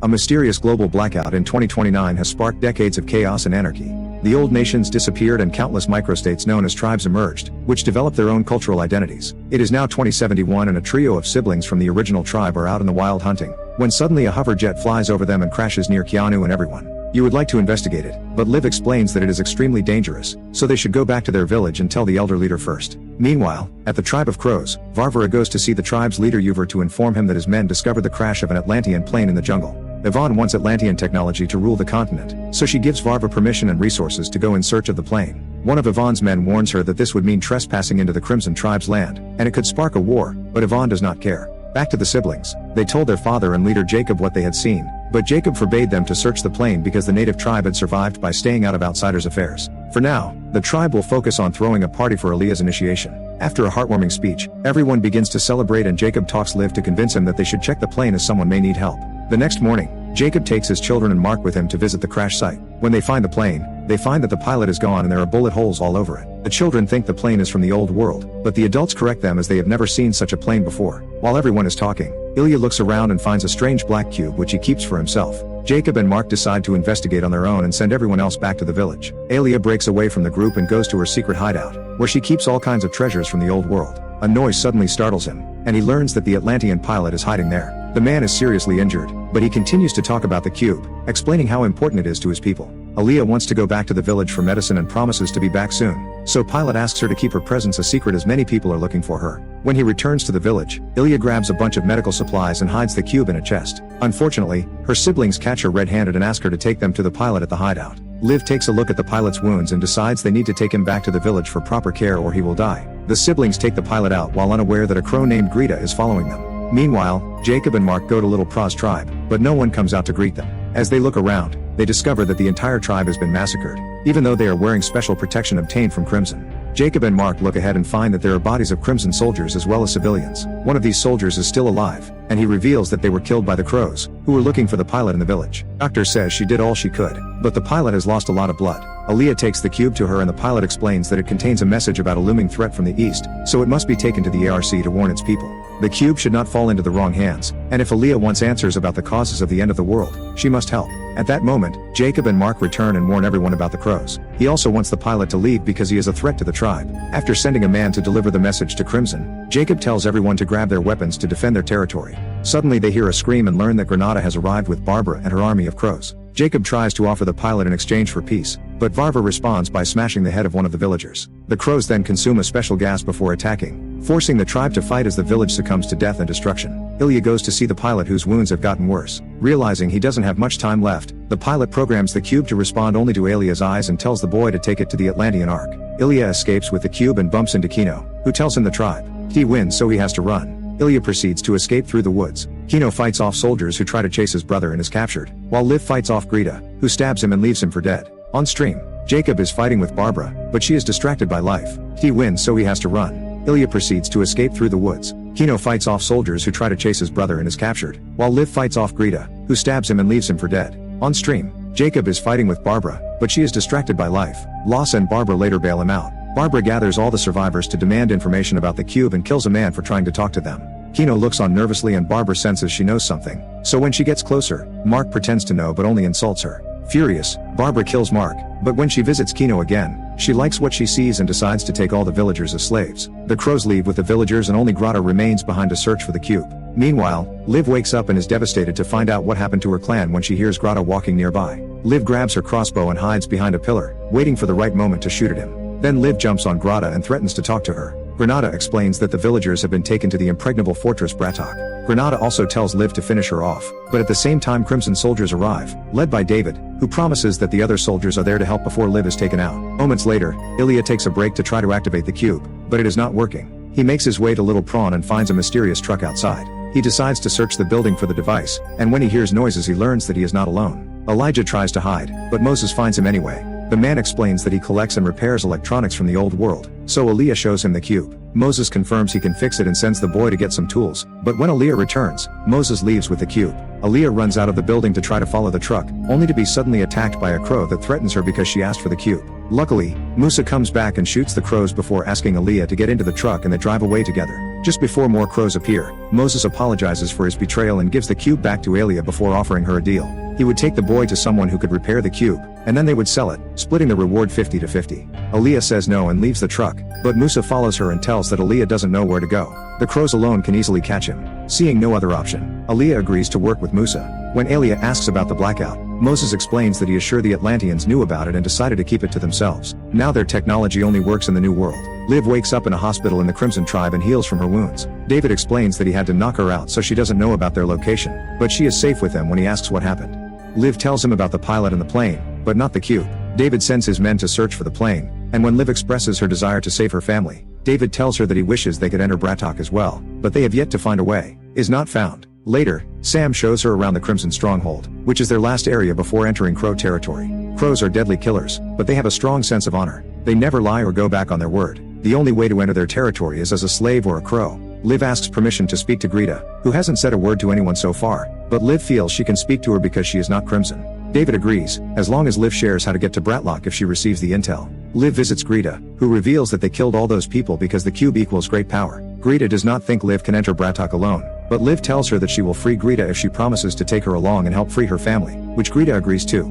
A mysterious global blackout in 2029 has sparked decades of chaos and anarchy. The old nations disappeared and countless microstates known as tribes emerged, which developed their own cultural identities. It is now 2071 and a trio of siblings from the original tribe are out in the wild hunting, when suddenly a hover jet flies over them and crashes near Keanu and everyone. You would like to investigate it, but Liv explains that it is extremely dangerous, so they should go back to their village and tell the elder leader first. Meanwhile, at the tribe of crows, Varvara goes to see the tribe's leader Uver to inform him that his men discovered the crash of an Atlantean plane in the jungle. Yvonne wants Atlantean technology to rule the continent, so she gives Varva permission and resources to go in search of the plane. One of Yvonne's men warns her that this would mean trespassing into the Crimson Tribe's land, and it could spark a war, but Yvonne does not care. Back to the siblings, they told their father and leader Jacob what they had seen, but Jacob forbade them to search the plane because the native tribe had survived by staying out of outsiders' affairs. For now, the tribe will focus on throwing a party for Aaliyah's initiation. After a heartwarming speech, everyone begins to celebrate and Jacob talks Liv to convince him that they should check the plane as someone may need help. The next morning, Jacob takes his children and Mark with him to visit the crash site. When they find the plane, they find that the pilot is gone and there are bullet holes all over it. The children think the plane is from the old world, but the adults correct them as they have never seen such a plane before. While everyone is talking, Ilya looks around and finds a strange black cube which he keeps for himself. Jacob and Mark decide to investigate on their own and send everyone else back to the village. Alia breaks away from the group and goes to her secret hideout, where she keeps all kinds of treasures from the old world. A noise suddenly startles him, and he learns that the Atlantean pilot is hiding there. The man is seriously injured, but he continues to talk about the cube, explaining how important it is to his people. Aaliyah wants to go back to the village for medicine and promises to be back soon, so Pilot asks her to keep her presence a secret as many people are looking for her. When he returns to the village, Ilya grabs a bunch of medical supplies and hides the cube in a chest. Unfortunately, her siblings catch her red-handed and ask her to take them to the pilot at the hideout. Liv takes a look at the pilot's wounds and decides they need to take him back to the village for proper care or he will die. The siblings take the pilot out while unaware that a crow named Greta is following them. Meanwhile, Jacob and Mark go to Little Pra's tribe, but no one comes out to greet them. As they look around, they discover that the entire tribe has been massacred, even though they are wearing special protection obtained from Crimson. Jacob and Mark look ahead and find that there are bodies of Crimson soldiers as well as civilians. One of these soldiers is still alive, and he reveals that they were killed by the crows, who were looking for the pilot in the village. Doctor says she did all she could, but the pilot has lost a lot of blood. Aaliyah takes the cube to her and the pilot explains that it contains a message about a looming threat from the east, so it must be taken to the ARC to warn its people. The cube should not fall into the wrong hands, and if Aaliyah wants answers about the causes of the end of the world, she must help. At that moment, Jacob and Mark return and warn everyone about the crows. He also wants the pilot to leave because he is a threat to the tribe. After sending a man to deliver the message to Crimson, Jacob tells everyone to grab their weapons to defend their territory. Suddenly they hear a scream and learn that Granada has arrived with Barbara and her army of crows. Jacob tries to offer the pilot in exchange for peace, but Varva responds by smashing the head of one of the villagers. The crows then consume a special gas before attacking, forcing the tribe to fight as the village succumbs to death and destruction. Ilya goes to see the pilot whose wounds have gotten worse. Realizing he doesn't have much time left, the pilot programs the cube to respond only to Ilya's eyes and tells the boy to take it to the Atlantean Ark. Ilya escapes with the cube and bumps into Kino, who tells him the tribe. He wins so he has to run. Ilya proceeds to escape through the woods. Kino fights off soldiers who try to chase his brother and is captured, while Liv fights off Greta, who stabs him and leaves him for dead. On stream, Jacob is fighting with Barbara, but she is distracted by life. He wins so he has to run. Ilya proceeds to escape through the woods. Kino fights off soldiers who try to chase his brother and is captured, while Liv fights off Greta, who stabs him and leaves him for dead. On stream, Jacob is fighting with Barbara, but she is distracted by life. Loss and Barbara later bail him out. Barbara gathers all the survivors to demand information about the cube and kills a man for trying to talk to them. Kino looks on nervously and Barbara senses she knows something, so when she gets closer, Mark pretends to know but only insults her. Furious, Barbara kills Mark, but when she visits Kino again, she likes what she sees and decides to take all the villagers as slaves. The crows leave with the villagers and only Grata remains behind to search for the cube. Meanwhile, Liv wakes up and is devastated to find out what happened to her clan when she hears Grata walking nearby. Liv grabs her crossbow and hides behind a pillar, waiting for the right moment to shoot at him. Then Liv jumps on Grata and threatens to talk to her. Granada explains that the villagers have been taken to the impregnable fortress Bratok. Granada also tells Liv to finish her off, but at the same time Crimson soldiers arrive, led by David, who promises that the other soldiers are there to help before Liv is taken out. Moments later, Ilya takes a break to try to activate the cube, but it is not working. He makes his way to Little Prawn and finds a mysterious truck outside. He decides to search the building for the device, and when he hears noises he learns that he is not alone. Elijah tries to hide, but Moses finds him anyway. The man explains that he collects and repairs electronics from the old world, so Aaliyah shows him the cube. Moses confirms he can fix it and sends the boy to get some tools, but when Aaliyah returns, Moses leaves with the cube. Aaliyah runs out of the building to try to follow the truck, only to be suddenly attacked by a crow that threatens her because she asked for the cube. Luckily, Musa comes back and shoots the crows before asking Aaliyah to get into the truck, and they drive away together. Just before more crows appear, Moses apologizes for his betrayal and gives the cube back to Aaliyah before offering her a deal. He would take the boy to someone who could repair the cube, and then they would sell it, splitting the reward 50-50. Aaliyah says no and leaves the truck, but Musa follows her and tells that Aaliyah doesn't know where to go. The crows alone can easily catch him. Seeing no other option, Aaliyah agrees to work with Musa. When Aaliyah asks about the blackout, Moses explains that he is sure the Atlanteans knew about it and decided to keep it to themselves. Now their technology only works in the new world. Liv wakes up in a hospital in the Crimson Tribe and heals from her wounds. David explains that he had to knock her out so she doesn't know about their location, but she is safe with them when he asks what happened. Liv tells him about the pilot and the plane, but not the cube. David sends his men to search for the plane, and when Liv expresses her desire to save her family, David tells her that he wishes they could enter Brattok as well, but they have yet to find a way. Is not found. Later, Sam shows her around the Crimson Stronghold, which is their last area before entering Crow territory. Crows are deadly killers, but they have a strong sense of honor. They never lie or go back on their word. The only way to enter their territory is as a slave or a crow. Liv asks permission to speak to Greta, who hasn't said a word to anyone so far, but Liv feels she can speak to her because she is not Crimson. David agrees, as long as Liv shares how to get to Brattok if she receives the intel. Liv visits Greta, who reveals that they killed all those people because the cube equals great power. Greta does not think Liv can enter Brattok alone, but Liv tells her that she will free Greta if she promises to take her along and help free her family, which Greta agrees to.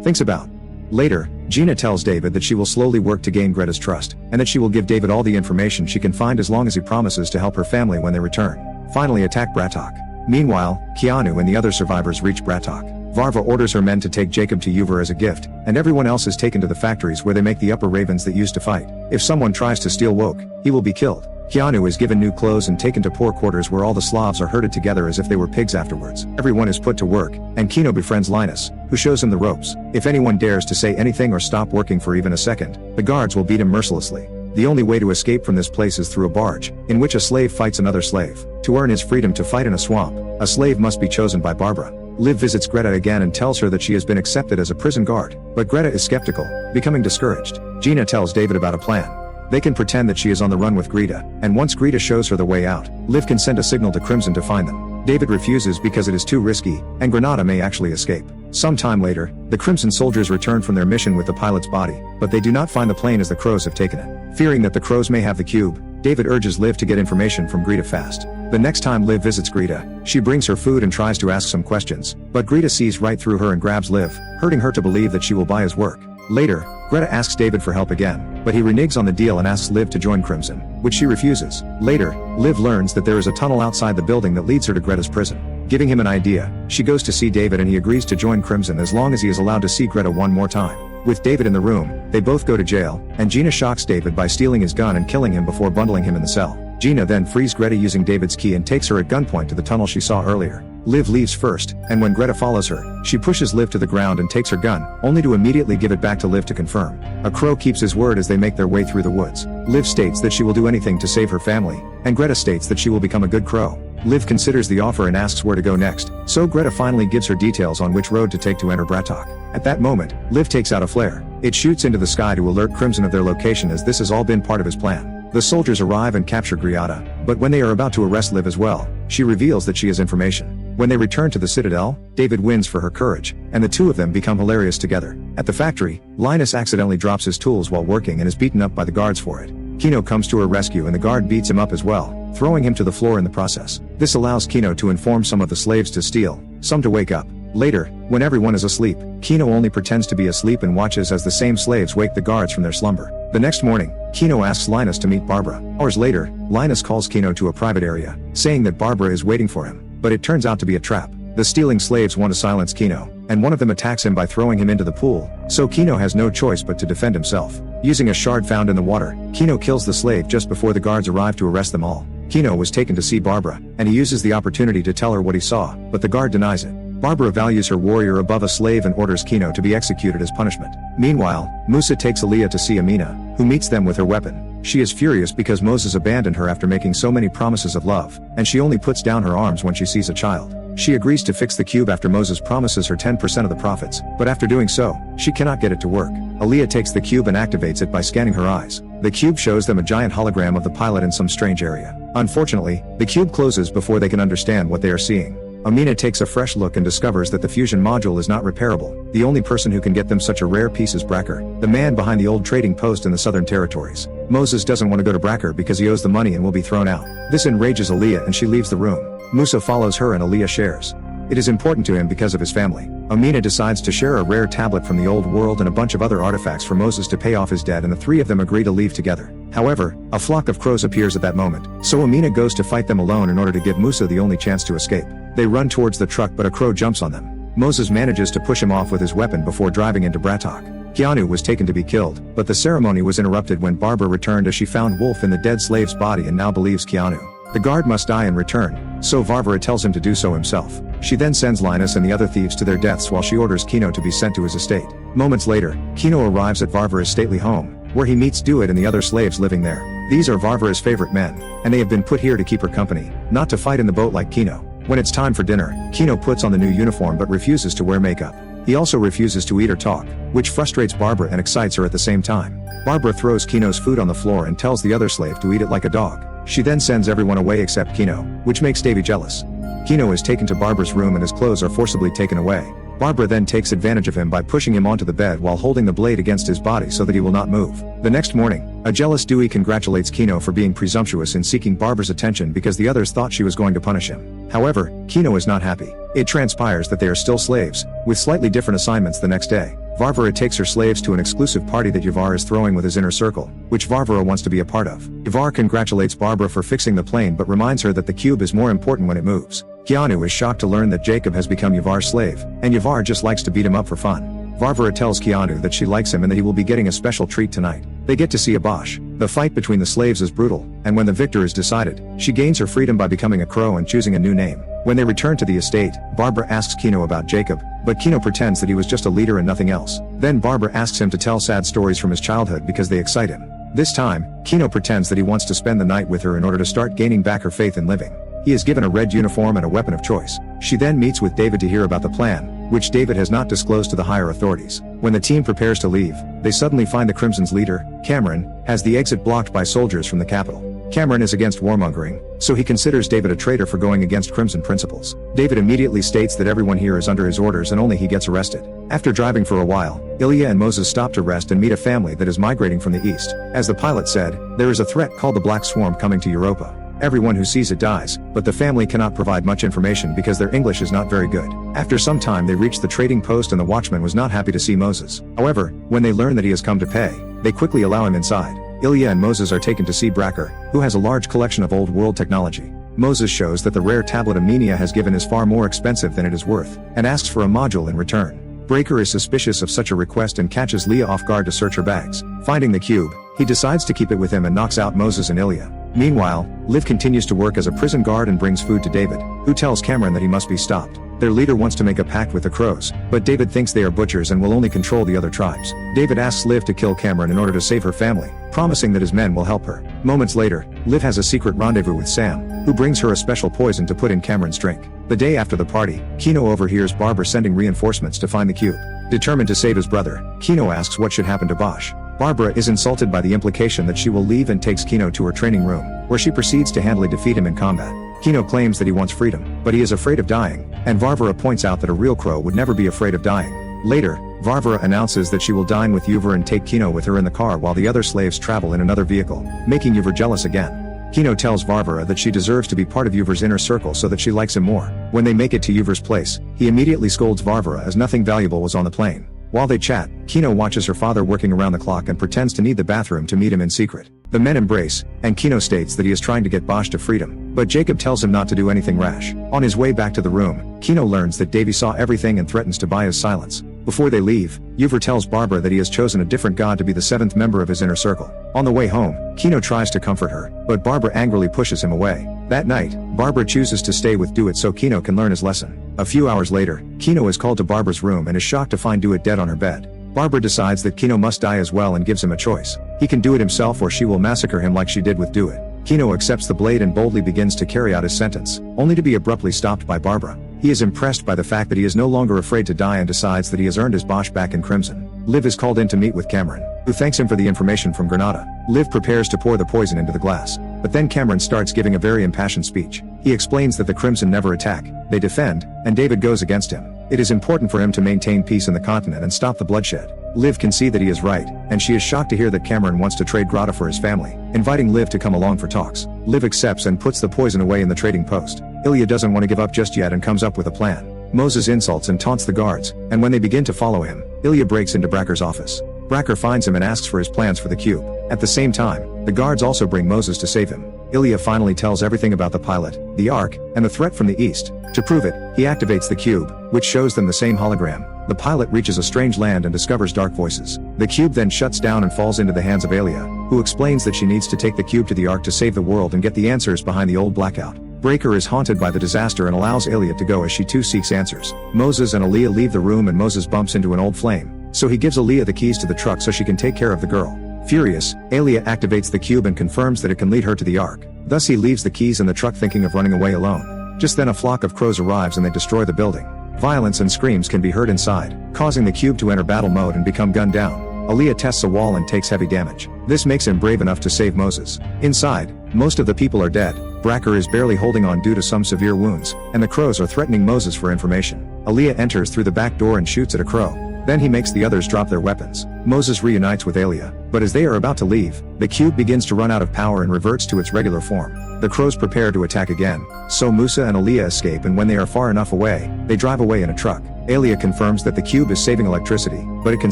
Thinks about. Later, Gina tells David that she will slowly work to gain Greta's trust, and that she will give David all the information she can find as long as he promises to help her family when they return. Finally attack Brattok. Meanwhile, Keanu and the other survivors reach Brattok. Varva orders her men to take Jacob to Uver as a gift, and everyone else is taken to the factories where they make the upper ravens that used to fight. If someone tries to steal Woke, he will be killed. Keanu is given new clothes and taken to poor quarters where all the Slavs are herded together as if they were pigs afterwards. Everyone is put to work, and Kino befriends Linus, who shows him the ropes. If anyone dares to say anything or stop working for even a second, the guards will beat him mercilessly. The only way to escape from this place is through a barge, in which a slave fights another slave. To earn his freedom to fight in a swamp, a slave must be chosen by Barbara. Liv visits Greta again and tells her that she has been accepted as a prison guard, but Greta is skeptical, becoming discouraged. Gina tells David about a plan. They can pretend that she is on the run with Greta, and once Greta shows her the way out, Liv can send a signal to Crimson to find them. David refuses because it is too risky, and Granada may actually escape. Some time later, the Crimson soldiers return from their mission with the pilot's body, but they do not find the plane as the Crows have taken it. Fearing that the Crows may have the cube, David urges Liv to get information from Greta fast. The next time Liv visits Greta, she brings her food and tries to ask some questions, but Greta sees right through her and grabs Liv, hurting her to believe that she will buy his work. Later, Greta asks David for help again, but he reneges on the deal and asks Liv to join Crimson, which she refuses. Later, Liv learns that there is a tunnel outside the building that leads her to Greta's prison. Giving him an idea, she goes to see David and he agrees to join Crimson as long as he is allowed to see Greta one more time. With David in the room, they both go to jail, and Gina shocks David by stealing his gun and killing him before bundling him in the cell. Gina then frees Greta using David's key and takes her at gunpoint to the tunnel she saw earlier. Liv leaves first, and when Greta follows her, she pushes Liv to the ground and takes her gun, only to immediately give it back to Liv to confirm. A crow keeps his word as they make their way through the woods. Liv states that she will do anything to save her family, and Greta states that she will become a good crow. Liv considers the offer and asks where to go next, so Greta finally gives her details on which road to take to enter Brattok. At that moment, Liv takes out a flare. It shoots into the sky to alert Crimson of their location, as this has all been part of his plan. The soldiers arrive and capture Griata, but when they are about to arrest Liv as well, she reveals that she has information. When they return to the Citadel, David wins for her courage, and the two of them become hilarious together. At the factory, Linus accidentally drops his tools while working and is beaten up by the guards for it. Kino comes to her rescue and the guard beats him up as well, throwing him to the floor in the process. This allows Kino to inform some of the slaves to steal, some to wake up. Later, when everyone is asleep, Kino only pretends to be asleep and watches as the same slaves wake the guards from their slumber. The next morning, Kino asks Linus to meet Barbara. Hours later, Linus calls Kino to a private area, saying that Barbara is waiting for him, but it turns out to be a trap. The stealing slaves want to silence Kino, and one of them attacks him by throwing him into the pool, so Kino has no choice but to defend himself. Using a shard found in the water, Kino kills the slave just before the guards arrive to arrest them all. Kino was taken to see Barbara, and he uses the opportunity to tell her what he saw, but the guard denies it. Barbara values her warrior above a slave and orders Kino to be executed as punishment. Meanwhile, Musa takes Aaliyah to see Amina, who meets them with her weapon. She is furious because Moses abandoned her after making so many promises of love, and she only puts down her arms when she sees a child. She agrees to fix the cube after Moses promises her 10% of the profits, but after doing so, she cannot get it to work. Aaliyah takes the cube and activates it by scanning her eyes. The cube shows them a giant hologram of the pilot in some strange area. Unfortunately, the cube closes before they can understand what they are seeing. Amina takes a fresh look and discovers that the fusion module is not repairable. The only person who can get them such a rare piece is Bracker, the man behind the old trading post in the Southern Territories. Moses doesn't want to go to Bracker because he owes the money and will be thrown out. This enrages Aaliyah and she leaves the room. Musa follows her and Aaliyah shares. It is important to him because of his family. Amina decides to share a rare tablet from the old world and a bunch of other artifacts for Moses to pay off his debt, and the three of them agree to leave together. However, a flock of crows appears at that moment, so Amina goes to fight them alone in order to give Musa the only chance to escape. They run towards the truck but a crow jumps on them. Moses manages to push him off with his weapon before driving into Bratok. Keanu was taken to be killed, but the ceremony was interrupted when Barbara returned as she found Wolf in the dead slave's body and now believes Keanu. The guard must die in return, so Varvara tells him to do so himself. She then sends Linus and the other thieves to their deaths while she orders Kino to be sent to his estate. Moments later, Kino arrives at Varvara's stately home, where he meets Dewitt and the other slaves living there. These are Varvara's favorite men, and they have been put here to keep her company, not to fight in the boat like Kino. When it's time for dinner, Kino puts on the new uniform but refuses to wear makeup. He also refuses to eat or talk, which frustrates Barbara and excites her at the same time. Barbara throws Kino's food on the floor and tells the other slave to eat it like a dog. She then sends everyone away except Kino, which makes Davy jealous. Kino is taken to Barbara's room and his clothes are forcibly taken away. Barbara then takes advantage of him by pushing him onto the bed while holding the blade against his body so that he will not move. The next morning, a jealous Dewey congratulates Kino for being presumptuous in seeking Barbara's attention because the others thought she was going to punish him. However, Kino is not happy. It transpires that they are still slaves, with slightly different assignments the next day. Varvara takes her slaves to an exclusive party that Yavar is throwing with his inner circle, which Varvara wants to be a part of. Yavar congratulates Barbara for fixing the plane but reminds her that the cube is more important when it moves. Keanu is shocked to learn that Jacob has become Yavar's slave, and Yavar just likes to beat him up for fun. Varvara tells Keanu that she likes him and that he will be getting a special treat tonight. They get to see a Bosch. The fight between the slaves is brutal, and when the victor is decided, she gains her freedom by becoming a crow and choosing a new name. When they return to the estate, Barbara asks Kino about Jacob, but Kino pretends that he was just a leader and nothing else. Then Barbara asks him to tell sad stories from his childhood because they excite him. This time, Kino pretends that he wants to spend the night with her in order to start gaining back her faith in living. He is given a red uniform and a weapon of choice. She then meets with David to hear about the plan, which David has not disclosed to the higher authorities. When the team prepares to leave, they suddenly find the Crimson's leader, Cameron, has the exit blocked by soldiers from the capital. Cameron is against warmongering, so he considers David a traitor for going against Crimson principles. David immediately states that everyone here is under his orders and only he gets arrested. After driving for a while, Ilya and Moses stop to rest and meet a family that is migrating from the east. As the pilot said, there is a threat called the Black Swarm coming to Europa. Everyone who sees it dies, but the family cannot provide much information because their English is not very good. After some time they reach the trading post and the watchman was not happy to see Moses. However, when they learn that he has come to pay, they quickly allow him inside. Ilya and Moses are taken to see Bracker, who has a large collection of old world technology. Moses shows that the rare tablet Amenia has given is far more expensive than it is worth, and asks for a module in return. Bracker is suspicious of such a request and catches Leah off guard to search her bags. Finding the cube, he decides to keep it with him and knocks out Moses and Ilya. Meanwhile, Liv continues to work as a prison guard and brings food to David, who tells Cameron that he must be stopped. Their leader wants to make a pact with the crows, but David thinks they are butchers and will only control the other tribes. David asks Liv to kill Cameron in order to save her family, promising that his men will help her. Moments later, Liv has a secret rendezvous with Sam, who brings her a special poison to put in Cameron's drink. The day after the party, Kino overhears Barbara sending reinforcements to find the cube. Determined to save his brother, Kino asks what should happen to Bosch. Barbara is insulted by the implication that she will leave and takes Kino to her training room, where she proceeds to handily defeat him in combat. Kino claims that he wants freedom, but he is afraid of dying, and Varvara points out that a real crow would never be afraid of dying. Later, Varvara announces that she will dine with Yuvar and take Kino with her in the car while the other slaves travel in another vehicle, making Yuvar jealous again. Kino tells Varvara that she deserves to be part of Yuvar's inner circle so that she likes him more. When they make it to Yuvar's place, he immediately scolds Varvara as nothing valuable was on the plane. While they chat, Kino watches her father working around the clock and pretends to need the bathroom to meet him in secret. The men embrace, and Kino states that he is trying to get Bosch to freedom, but Jacob tells him not to do anything rash. On his way back to the room, Kino learns that Davy saw everything and threatens to buy his silence. Before they leave, Yuvar tells Barbara that he has chosen a different god to be the seventh member of his inner circle. On the way home, Kino tries to comfort her, but Barbara angrily pushes him away. That night, Barbara chooses to stay with Dewitt so Kino can learn his lesson. A few hours later, Kino is called to Barbara's room and is shocked to find Dewitt dead on her bed. Barbara decides that Kino must die as well and gives him a choice. He can do it himself or she will massacre him like she did with Dewitt. Kino accepts the blade and boldly begins to carry out his sentence, only to be abruptly stopped by Barbara. He is impressed by the fact that he is no longer afraid to die and decides that he has earned his Bosch back in Crimson. Liv is called in to meet with Cameron, who thanks him for the information from Granada. Liv prepares to pour the poison into the glass. But then Cameron starts giving a very impassioned speech. He explains that the Crimson never attack, they defend, and David goes against him. It is important for him to maintain peace in the continent and stop the bloodshed. Liv can see that he is right, and she is shocked to hear that Cameron wants to trade Grata for his family, inviting Liv to come along for talks. Liv accepts and puts the poison away in the trading post. Ilya doesn't want to give up just yet and comes up with a plan. Moses insults and taunts the guards, and when they begin to follow him, Ilya breaks into Bracker's office. Bracker finds him and asks for his plans for the cube. At the same time, the guards also bring Moses to save him. Ilya finally tells everything about the pilot, the Ark, and the threat from the east. To prove it, he activates the cube, which shows them the same hologram. The pilot reaches a strange land and discovers dark voices. The cube then shuts down and falls into the hands of Ilya, who explains that she needs to take the cube to the Ark to save the world and get the answers behind the old blackout. Breaker is haunted by the disaster and allows Ilya to go as she too seeks answers. Moses and Ilya leave the room and Moses bumps into an old flame, so he gives Ilya the keys to the truck so she can take care of the girl. Furious, Ilya activates the cube and confirms that it can lead her to the Ark. Thus he leaves the keys in the truck thinking of running away alone. Just then a flock of crows arrives and they destroy the building. Violence and screams can be heard inside, causing the cube to enter battle mode and become gunned down. Ilya tests a wall and takes heavy damage. This makes him brave enough to save Moses. Inside, most of the people are dead. Bracker is barely holding on due to some severe wounds, and the crows are threatening Moses for information. Ilya enters through the back door and shoots at a crow. Then he makes the others drop their weapons. Moses reunites with Ilya, but as they are about to leave, the cube begins to run out of power and reverts to its regular form. The crows prepare to attack again, so Musa and Ilya escape, and when they are far enough away, they drive away in a truck. Ilya confirms that the cube is saving electricity, but it can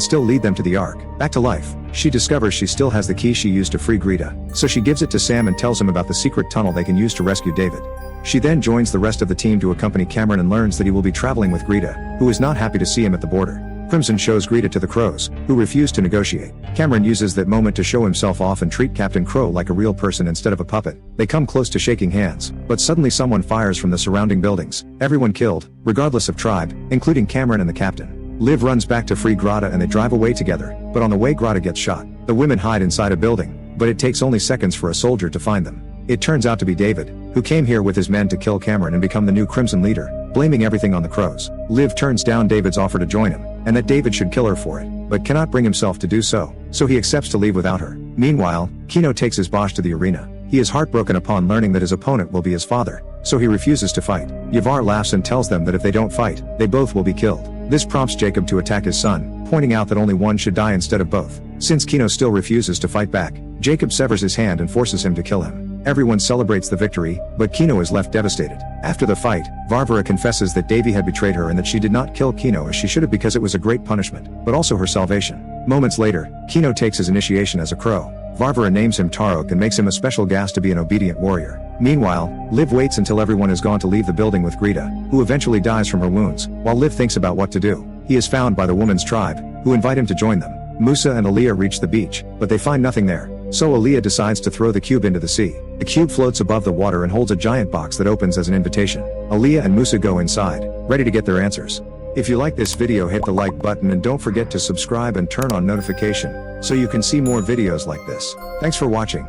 still lead them to the Ark. Back to life, she discovers she still has the key she used to free Greta, so she gives it to Sam and tells him about the secret tunnel they can use to rescue David. She then joins the rest of the team to accompany Cameron and learns that he will be traveling with Greta, who is not happy to see him at the border. Crimson shows Greta to the crows, who refuse to negotiate. Cameron uses that moment to show himself off and treat Captain Crow like a real person instead of a puppet. They come close to shaking hands, but suddenly someone fires from the surrounding buildings. Everyone killed, regardless of tribe, including Cameron and the captain. Liv runs back to free Grata and they drive away together, but on the way Grata gets shot. The women hide inside a building, but it takes only seconds for a soldier to find them. It turns out to be David, who came here with his men to kill Cameron and become the new Crimson leader, blaming everything on the crows. Liv turns down David's offer to join him, and that David should kill her for it, but cannot bring himself to do so he accepts to leave without her. Meanwhile, Kino takes his Bosch to the arena. He is heartbroken upon learning that his opponent will be his father, so he refuses to fight. Yavar laughs and tells them that if they don't fight, they both will be killed. This prompts Jacob to attack his son, pointing out that only one should die instead of both. Since Kino still refuses to fight back, Jacob severs his hand and forces him to kill him. Everyone celebrates the victory, but Kino is left devastated. After the fight, Varvara confesses that Davy had betrayed her and that she did not kill Kino as she should have because it was a great punishment, but also her salvation. Moments later, Kino takes his initiation as a crow. Varvara names him Tarok and makes him a special gas to be an obedient warrior. Meanwhile, Liv waits until everyone is gone to leave the building with Greta, who eventually dies from her wounds, while Liv thinks about what to do. He is found by the woman's tribe, who invite him to join them. Musa and Ilya reach the beach, but they find nothing there. So Ilya decides to throw the cube into the sea. The cube floats above the water and holds a giant box that opens as an invitation. Ilya and Musa go inside, ready to get their answers. If you like this video, hit the like button and don't forget to subscribe and turn on notification, so you can see more videos like this. Thanks for watching.